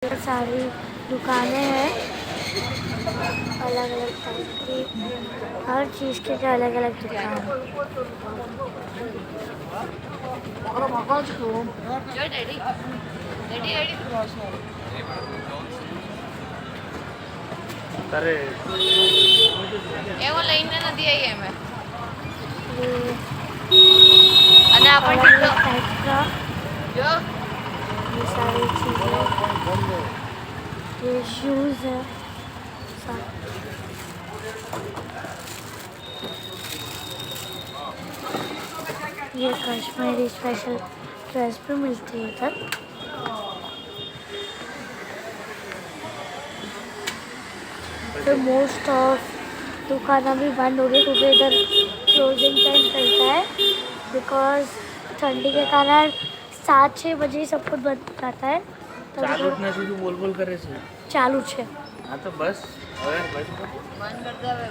सारी दुकानें हैं अलग अलग टाइप की, हर चीज़ के अलग अलग दुकान है। अरे એવો લઈને નથી આવી અમે અને अलग આપણે अलग टाइप का જો ये सारी चीज़ें, ये शूज़ है ये कश्मीरी स्पेशल ड्रेस भी मिलती है उधर। तो मोस्ट ऑफ दुकान अभी बंद हो गई क्योंकि इधर क्लोजिंग टाइम चलता है, बिकॉज ठंडी के कारण 7-6 बजे सब कुछ बंद हो जाता है। तो ચાલુ જ નથી તું બોલ બોલ કરે છે चालू है। હા તો બસ હવે બંધ કરી દે હવે